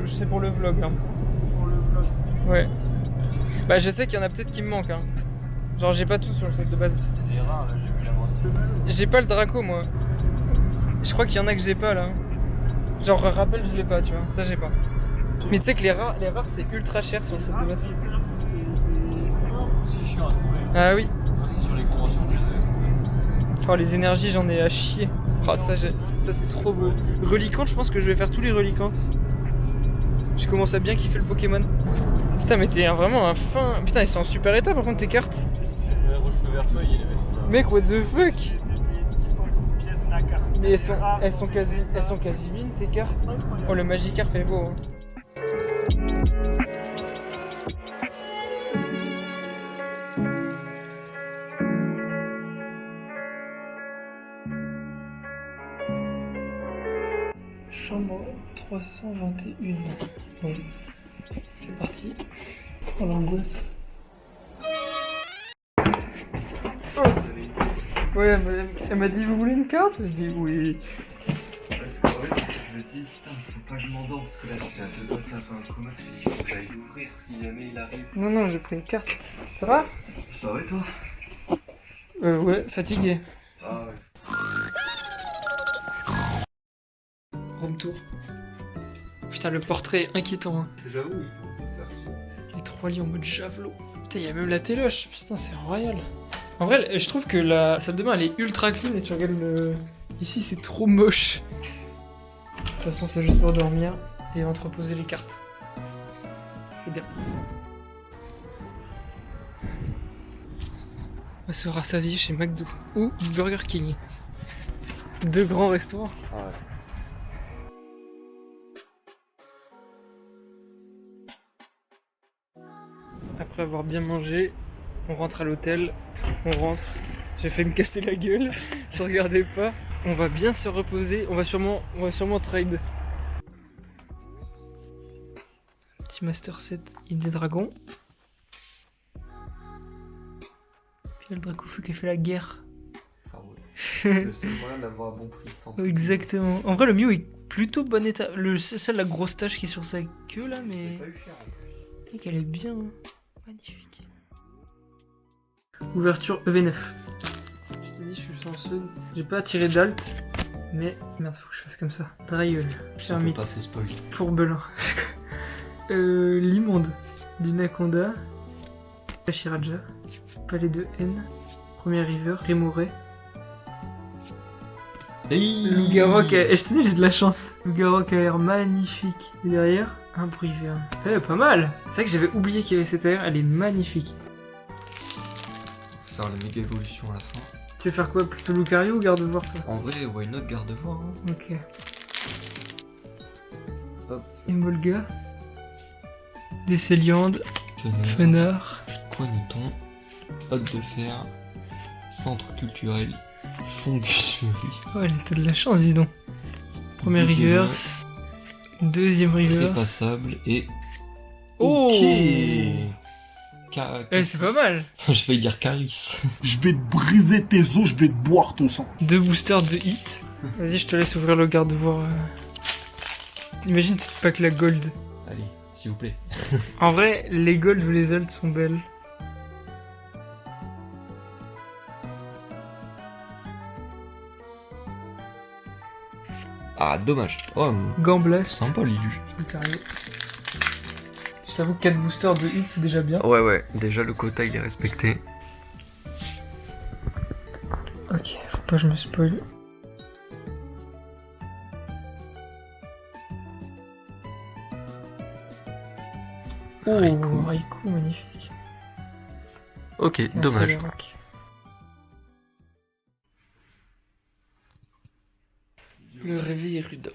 c'est pour le vlog. Hein. C'est pour le vlog. Ouais. Bah je sais qu'il y en a peut-être qui me manquent. Hein. Genre j'ai pas tout sur le set de base. C'est rare, là, j'ai vu la moitié. J'ai pas le Draco moi. Je crois qu'il y en a que j'ai pas là. Genre rappel je l'ai pas tu vois, ça j'ai pas. Mais tu sais que les rares c'est ultra cher sur le set de base. C'est C'est chiant à trouver. Ah oui. Aussi sur les conventions que je les avais trouvées. Oh les énergies j'en ai à chier. Oh ça c'est trop beau. Reliquante je pense que je vais faire tous les reliquantes. Je commence à bien kiffer le Pokémon. Putain mais t'es vraiment un fin. Putain ils sont en super état par contre tes cartes. Le rouge feu vert feuille, il avait trouvé. Mec what the fuck. C'était 10 centimes pièce la carte. Mais elles sont quasi mines tes cartes. Oh le Magikarp est beau. Hein. Chambre 321. Bon, c'est parti. Oh l'angoisse. Oh. Ouais, elle m'a dit vous voulez une carte? J'ai dit oui. Parce qu'en fait, je me dis putain, faut pas que je m'endorme parce que là j'étais à 2 doigts de la fin de coma, parce que il faut que j'aille l'ouvrir si jamais il arrive. Non, j'ai pris une carte. Ça va? Ça va et toi? Ouais, fatigué. Ah ouais. Home tour. Putain, le portrait est inquiétant. Hein. J'avoue, il faut faire ça. Les 3 lits en mode javelot. Putain, il y a même la téloche. Putain, c'est royal. En vrai, je trouve que la salle de bain elle est ultra clean et tu regardes le. Ici, c'est trop moche. De toute façon, c'est juste pour dormir et entreposer les cartes. C'est bien. On va se rassasier chez McDo ou Burger King. 2 grands restaurants. Ah ouais. Après avoir bien mangé, on rentre à l'hôtel, on rentre. J'ai fait me casser la gueule, je regardais pas. On va bien se reposer, on va sûrement trade. Petit Master Set Idée Dragon. Puis il y a le Dracofeu qui a fait la guerre. Ah ouais. Le seul moyen d'avoir un bon prix. Exactement. En vrai, le Mew est plutôt bon état. Celle la grosse tache qui est sur sa queue là, mais. C'est pas eu cher en plus. Mec, elle est bien. Hein. Magnifique. Ouverture EV9. Je t'ai dit, je suis chanceux. J'ai pas tiré d'alt. Mais merde, faut que je fasse comme ça. Drailleul. Ça peut passer spoil. Fourbelin. L'immonde. Dunaconda. Shiraja. Palais de Haine. Premier River. Rémoré. Loup-garou et je t'ai dit, j'ai de la chance. Loup-garou a l'air magnifique. Et derrière, un bruyverne. Pas mal. C'est vrai que j'avais oublié qu'il y avait cette air. Elle est magnifique. Faire la méga évolution à la fin. Tu veux faire quoi? Plutôt Lucario ou Gardevoir toi? En vrai, why not Gardevoir hein. Ok. Hop. Emolga. Décéliande. Fenard. Coigneton. Hôte de fer. Centre culturel. Fonguerie. Oh, elle a de la chance, dis donc. Premier River. Deuxième River. Passable et. Oh Ok. C'est pas mal. Je vais dire Caris. Je vais te briser tes os, je vais te boire ton sang. 2 boosters de hit. Vas-y, je te laisse ouvrir le garde-voir. Imagine si tu pas que la gold. Allez, s'il vous plaît. En vrai, les gold ou les alts sont belles. Ah, dommage. Oh, Gamblast. sympa l'élu. Lucario. Je t'avoue que 4 boosters de hit c'est déjà bien. Ouais, déjà le quota il est respecté. Ok, faut pas que je me spoil. Raikou. Raikou, magnifique. Ok, Merci, dommage. les rocks. Le réveil est rude.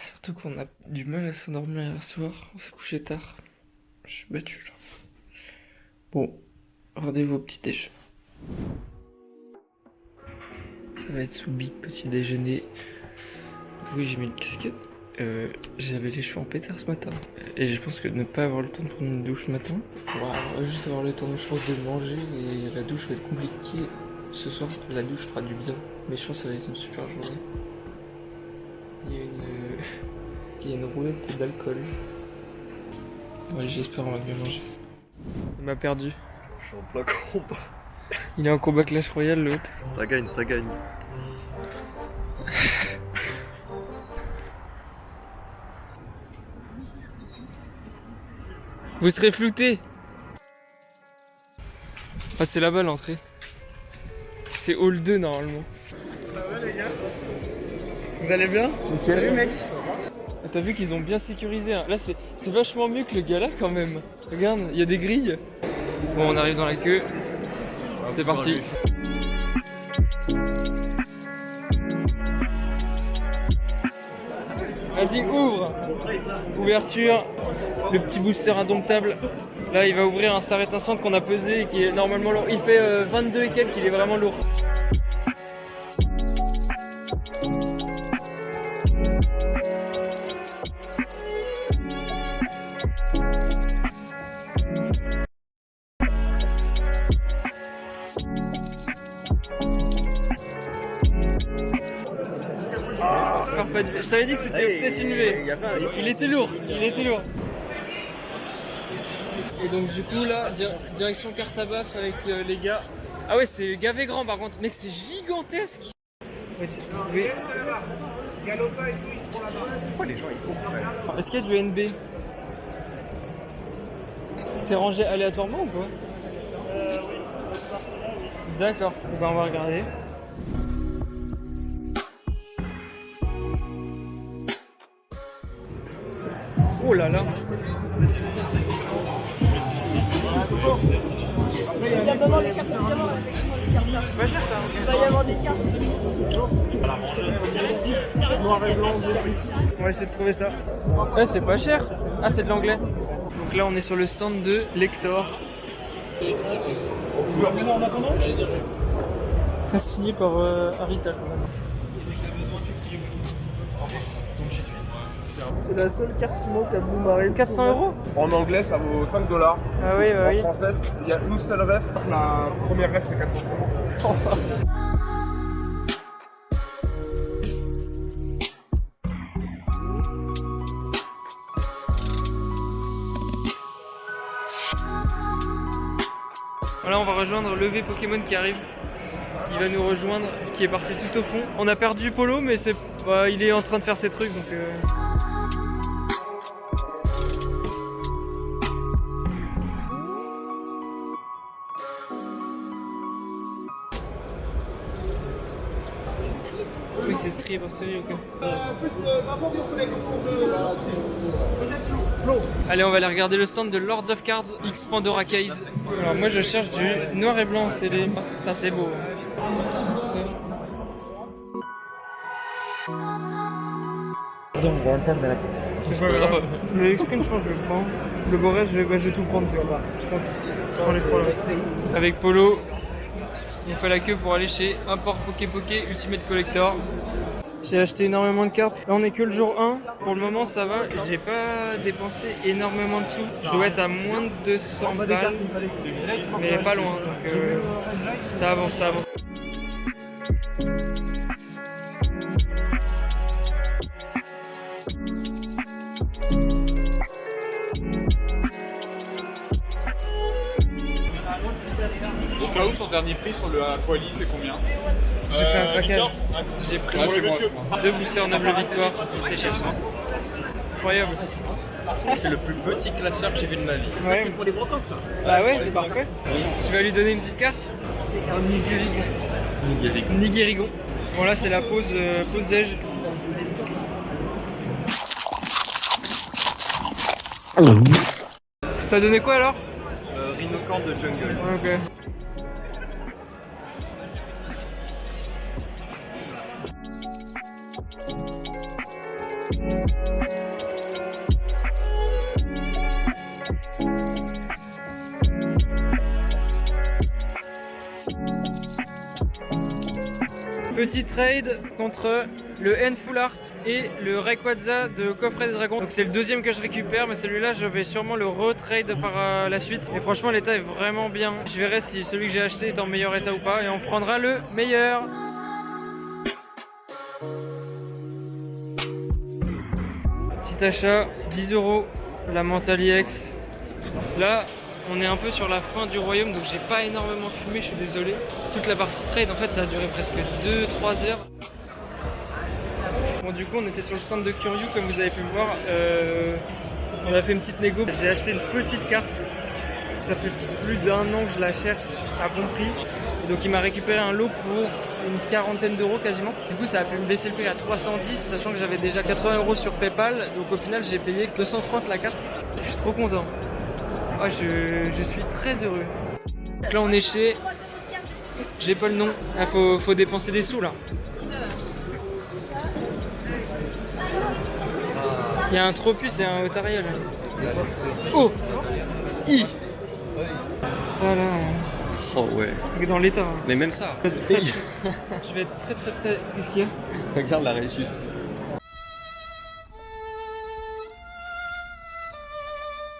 Surtout qu'on a du mal à s'endormir hier soir. On s'est couché tard. Je suis battu là. Bon, rendez-vous au petit déj. Ça va être sous big petit déjeuner. Oui, j'ai mis une casquette. J'avais les cheveux en pétard ce matin. Et je pense que ne pas avoir le temps de prendre une douche le matin. On va juste avoir le temps, je pense, de manger. Et la douche va être compliquée. Ce soir, la douche fera du bien. Mais je pense que ça va être une super journée. Il y a il y a une roulette d'alcool. Ouais, j'espère on va bien manger. Il m'a perdu. Je suis en plein combat. Il est en combat Clash Royale l'autre. Ça gagne, ça gagne. Vous serez flouté. Ah c'est là-bas l'entrée. C'est hall 2 normalement. Ça va les gars? Vous allez bien? Salut mec. T'as vu qu'ils ont bien sécurisé hein. Là c'est vachement mieux que le gala quand même. Regarde, il y a des grilles. Bon on arrive dans la queue. C'est parti. Vas-y ouvre. Ouverture. Le petit booster indomptable. Là il va ouvrir un Star Étincelant qu'on a pesé et qui est normalement lourd. Il fait 22 et quelques, il est vraiment lourd. Je t'avais dit que c'était peut-être une V. Il était lourd, il était lourd. Et donc du coup là, direction Cartabaf avec les gars. Ah ouais, c'est gavé grand par contre. Mec, c'est gigantesque. Ouais, c'est trouvé. Pourquoi les gens ils courent frère? Est-ce qu'il y a du NB? C'est rangé aléatoirement ou pas? Oui, cette partie-là, oui. D'accord, ben, on va regarder. Oh là là. Il y a vraiment des cartes, évidemment. C'est pas cher ça. Il va y avoir des cartes. Noir et blanc, zébrite. On va essayer de trouver ça. Ouais, c'est pas cher. Ah, c'est de l'anglais. Donc là, on est sur le stand de Lector. Tu veux revenir en attendant? Ça signé par Arita quand même. C'est la seule carte qui manque à Blue Marine. 400 €? En anglais, ça vaut 5 $. Ah oui, bah oui. En français, il y a une seule ref. La première ref, c'est 450. Voilà, on va rejoindre le V Pokémon qui arrive. Qui va nous rejoindre, qui est parti tout au fond. On a perdu Polo, mais c'est, bah, il est en train de faire ses trucs donc. Oui, c'est très Barcelone, ok. Allez, on va aller regarder le stand de Lords of Cards X Pandora Case. Alors, moi je cherche du noir et blanc, c'est les. Putain, c'est beau. C'est pas grave. Le Extreme, je pense que je le prends. Le beau reste, je vais tout prendre, tu vois. Je prends les trois là. Avec Polo, on fait la queue pour aller chez Import Poké Poké Ultimate Collector. J'ai acheté énormément de cartes. Là, on est que le jour 1. Pour le moment, ça va. J'ai pas dépensé énormément de sous. Je dois être à moins de 200 balles. Mais pas loin. Donc, ça avance, ça avance. Jusqu'à où ton dernier prix sur le Aquali, c'est combien? J'ai fait un craquage. J'ai pris c'est moi. 2 boosters noble victoire. C'est cher ça. Incroyable. C'est le plus petit classeur que j'ai vu de ma vie. Ouais. C'est pour les brocantes ça. Bah ouais, c'est parfait. Tu vas lui donner une petite carte? Un Nigérigon. Bon là c'est la pause déj. T'as donné quoi alors? Rhinocorn de jungle. Ok. Petit trade contre le N Full Art et le Rayquaza de Coffret des Dragons. Donc c'est le deuxième que je récupère, mais celui-là je vais sûrement le retrade par la suite. Et franchement l'état est vraiment bien. Je verrai si celui que j'ai acheté est en meilleur état ou pas et on prendra le meilleur. Petit achat, 10 €, la Mentali X. Là, on est un peu sur la fin du royaume, donc j'ai pas énormément filmé, je suis désolé. Toute la partie trade, en fait, ça a duré presque 2-3 heures. Bon, du coup, on était sur le stand de Curieux, comme vous avez pu le voir. On a fait une petite négo. J'ai acheté une petite carte. Ça fait plus d'1 an que je la cherche à bon prix. Et donc, il m'a récupéré un lot pour une quarantaine d'euros quasiment. Du coup, ça a pu me baisser le prix à 310, sachant que j'avais déjà 80 € sur PayPal. Donc, au final, j'ai payé 230 la carte. Je suis trop content. Oh, je suis très heureux. Donc là, on est chez... J'ai pas le nom. Ah, faut dépenser des sous là. Il y a un Tropus et un Otariel. Oh I Ça là. Oh ouais. Dans l'état. Hein. Mais même ça. Je vais être très. Qu'est-ce qu'il y a? Regarde la Régis.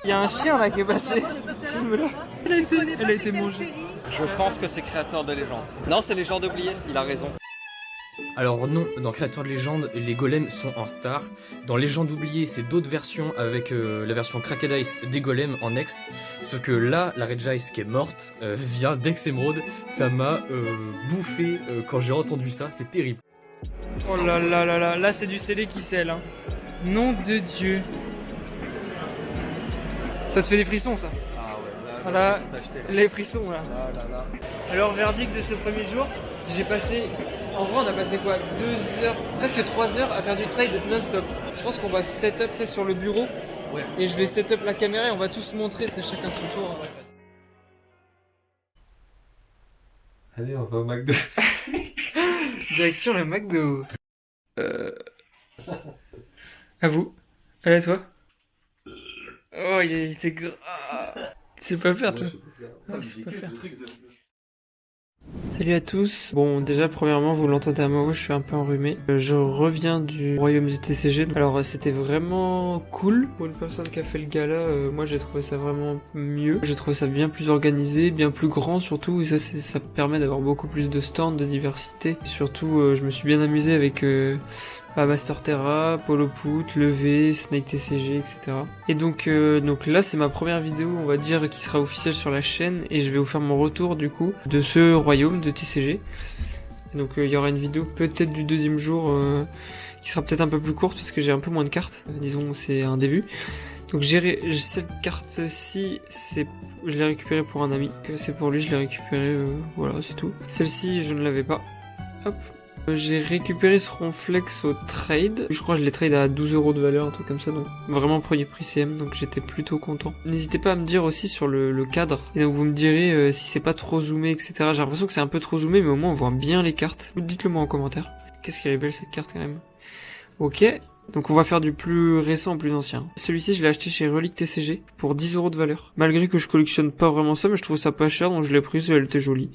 Il y a un chien là qui est passé. Filme-le. Elle a été mangée. Je pense que c'est créateur de légende. Non, c'est légende oubliée, il a raison. Alors non, dans Créateur de légende, les golems sont en star. Dans Légende oubliée, c'est d'autres versions avec la version Cracked Ice des golems en ex. Sauf que là, la Red Ice qui est morte vient d'Ex Emerald. Ça m'a bouffé quand j'ai entendu ça, c'est terrible. Oh là là là là, là c'est du scellé qui scelle. Hein. Nom de Dieu. Ça te fait des frissons ça? Ah ouais, voilà, les frissons là. là. Alors verdict de ce premier jour, j'ai passé, en vrai on a passé quoi, 2 heures, presque 3 heures à faire du trade non-stop. Je pense qu'on va setup sur le bureau, ouais. Et je vais setup la caméra et on va tous montrer, c'est chacun son tour. En vrai. Allez, on va au McDo. Direction le McDo. À vous. Allez à toi. Oh il était gras. C'est pas faire toi. C'est pas faire. Salut à tous. Bon, déjà, premièrement, vous l'entendez à ma voix, je suis un peu enrhumé. Je reviens du royaume du TCG. Alors, c'était vraiment cool. Pour une personne qui a fait le gala, moi, j'ai trouvé ça vraiment mieux. J'ai trouvé ça bien plus organisé, bien plus grand, surtout. Et ça permet d'avoir beaucoup plus de stands, de diversité. Et surtout, je me suis bien amusé avec Master Terra, Polo Put, Levé, Snake TCG, etc. Et donc là, c'est ma première vidéo, on va dire, qui sera officielle sur la chaîne. Et je vais vous faire mon retour, du coup, de ce royaume de TCG. Et donc, il y aura une vidéo peut-être du deuxième jour, qui sera peut-être un peu plus courte, parce que j'ai un peu moins de cartes. Disons, c'est un début. Donc, cette carte-ci, je l'ai récupérée pour un ami. C'est pour lui, je l'ai récupérée, voilà, c'est tout. Celle-ci, je ne l'avais pas. Hop. J'ai récupéré ce Ronflex au trade. Je crois que je l'ai trade à 12 € de valeur, un truc comme ça. Donc vraiment premier prix CM, donc j'étais plutôt content. N'hésitez pas à me dire aussi sur le cadre. Et donc vous me direz si c'est pas trop zoomé, etc. J'ai l'impression que c'est un peu trop zoomé, mais au moins on voit bien les cartes. Dites-le moi en commentaire. Qu'est-ce qu'elle est belle cette carte quand même. Ok. Donc on va faire du plus récent au plus ancien. Celui-ci je l'ai acheté chez Relic TCG pour 10 € de valeur. Malgré que je collectionne pas vraiment ça, mais je trouve ça pas cher, donc je l'ai pris, elle était jolie.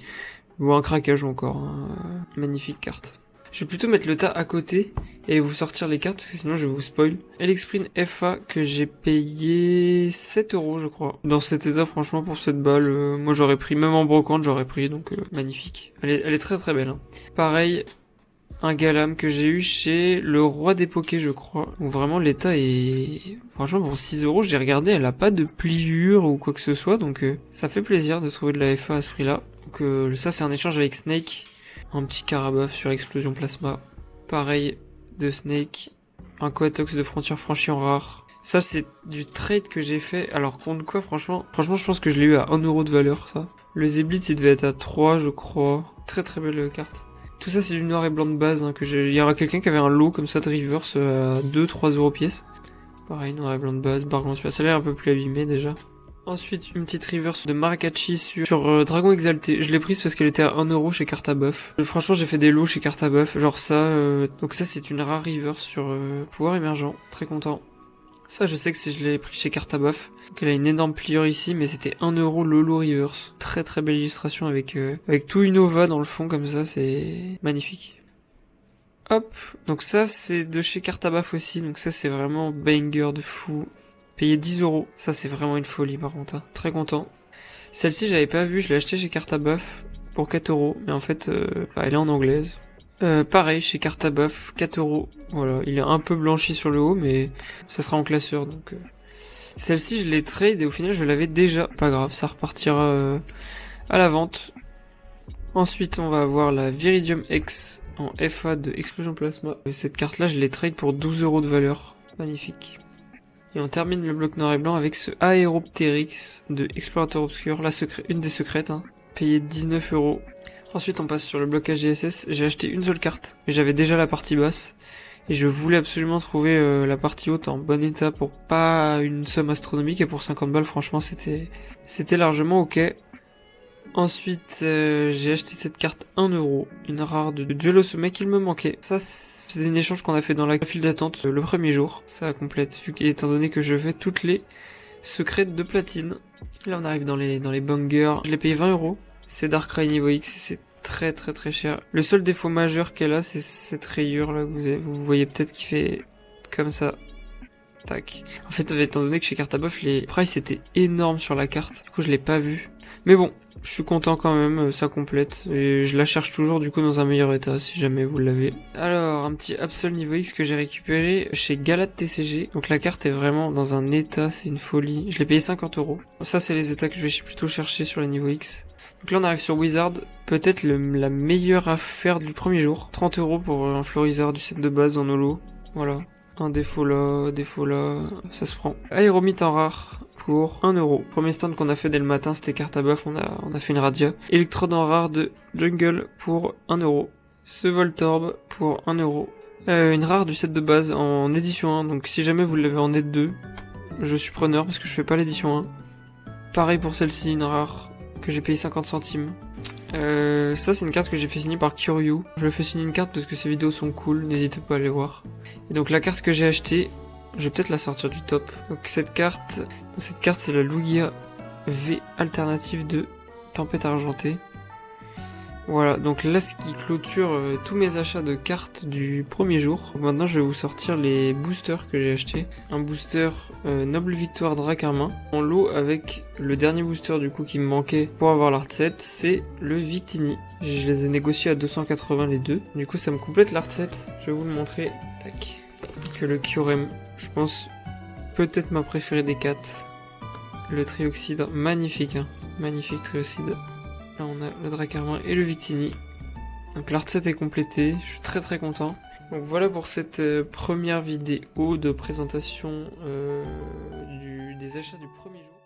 Ou un craquage encore. Hein. Magnifique carte. Je vais plutôt mettre le tas à côté et vous sortir les cartes parce que sinon je vais vous spoil. Elexprine FA que j'ai payé 7 € je crois. Dans cet état franchement pour cette balle, moi j'aurais pris, même en brocante j'aurais pris, donc magnifique. Elle est très très belle. Hein. Pareil, un Galam que j'ai eu chez le Roi des Pokés je crois. Où vraiment l'état est... Franchement pour 6 €, j'ai regardé, elle a pas de pliure ou quoi que ce soit, donc ça fait plaisir de trouver de la FA à ce prix là. Donc ça c'est un échange avec Snake. Un petit Carabuff sur Explosion Plasma. Pareil de Snake. Un Coatox de Frontière franchie en rare. Ça c'est du trade que j'ai fait. Alors contre quoi franchement je pense que je l'ai eu à 1 € de valeur ça. Le Zeblitz il devait être à 3 je crois. Très très belle carte. Tout ça c'est du noir et blanc de base. Hein, il y aura quelqu'un qui avait un lot comme ça de reverse à 2-3 € pièce. Pareil noir et blanc de base. Bargon ça a l'air un peu plus abîmé déjà. Ensuite, une petite reverse de Marakachi sur Dragon Exalté. Je l'ai prise parce qu'elle était à 1 € chez Cartabuff. Franchement, j'ai fait des lots chez Cartabuff, genre ça. Donc ça, c'est une rare reverse sur Pouvoir Émergent. Très content. Ça, je sais que je l'ai pris chez Cartabuff. Donc elle a une énorme pliure ici, mais c'était 1 € Lolo reverse. Très très belle illustration avec tout Innova dans le fond comme ça, c'est magnifique. Hop, donc ça c'est de chez Cartabuff aussi. Donc ça c'est vraiment banger de fou. Payé 10 €. Ça, c'est vraiment une folie, par contre. Hein. Très content. Celle-ci, j'avais pas vu. Je l'ai acheté chez Cartabuff pour 4 €. Mais en fait, elle est en anglaise. Pareil, chez Cartabof, 4 euros. Voilà, il est un peu blanchi sur le haut, mais ça sera en classeur, donc... Celle-ci, je l'ai trade et au final, je l'avais déjà. Pas grave, ça repartira à la vente. Ensuite, on va avoir la Viridium X en FA de Explosion Plasma. Cette carte-là, je l'ai trade pour 12 euros de valeur. Magnifique. Et on termine le bloc noir et blanc avec ce Aeropteryx de Explorateur Obscur, une des secrètes, hein, payé 19 euros. Ensuite, on passe sur le bloc AGSS. J'ai acheté une seule carte, mais j'avais déjà la partie basse. Et je voulais absolument trouver la partie haute en bon état pour pas une somme astronomique. Et pour 50 balles, franchement, c'était largement ok. Ensuite, j'ai acheté cette carte 1 euro, une rare de Duel au sommet qu'il me manquait. Ça, c'est un échange qu'on a fait dans la file d'attente le premier jour. Ça complète, étant donné que je fais toutes les secrètes de platine. Là, on arrive dans les bangers. Je l'ai payé 20 euros. C'est Darkrai Niveau X et c'est très très très cher. Le seul défaut majeur qu'elle a, c'est cette rayure là que vous voyez peut-être qui fait comme ça. Tac. En fait, étant donné que chez Cartabof, les prices étaient énormes sur la carte, du coup je l'ai pas vu. Mais bon, je suis content quand même, ça complète. Et je la cherche toujours du coup dans un meilleur état, si jamais vous l'avez. Alors, un petit Absol Niveau X que j'ai récupéré chez Galat TCG. Donc la carte est vraiment dans un état, c'est une folie. Je l'ai payé 50 euros. Ça, c'est les états que je vais plutôt chercher sur les Niveau X. Donc là, on arrive sur Wizard. Peut-être la meilleure affaire du premier jour. 30 euros pour un Florizard du set de base en holo. Voilà. Un défaut là, ça se prend. Aéromite en rare pour 1 euro. Premier stand qu'on a fait dès le matin, c'était Cartabof, on a fait une Radia. Electrode en rare de Jungle pour 1 euro. Ce Voltorb pour 1 euro. Une rare du set de base en édition 1, donc si jamais vous l'avez en net 2, je suis preneur parce que je fais pas l'édition 1. Pareil pour celle-ci, une rare que j'ai payé 50 centimes. Ça c'est une carte que j'ai fait signer par Kuryu. Je le fais signer une carte parce que ses vidéos sont cool, n'hésitez pas à aller voir. Et donc la carte que j'ai achetée, je vais peut-être la sortir du top. Donc cette carte c'est la Lugia V alternative de Tempête Argentée. Voilà, donc là ce qui clôture tous mes achats de cartes du premier jour. Donc maintenant je vais vous sortir les boosters que j'ai achetés. Un booster Noble Victoire Dracarmin en lot avec le dernier booster du coup qui me manquait pour avoir l'art set, c'est le Victini. Je les ai négociés à 280 les deux. Du coup ça me complète l'art set, je vais vous le montrer. Tac. Que le Kyurem, je pense peut-être ma préférée des 4. Le Trioxide, magnifique hein. Magnifique Trioxide. Là on a le Dracarmin et le Victini. Donc l'art set est complété, je suis très très content. Donc voilà pour cette première vidéo de présentation des achats du premier jour.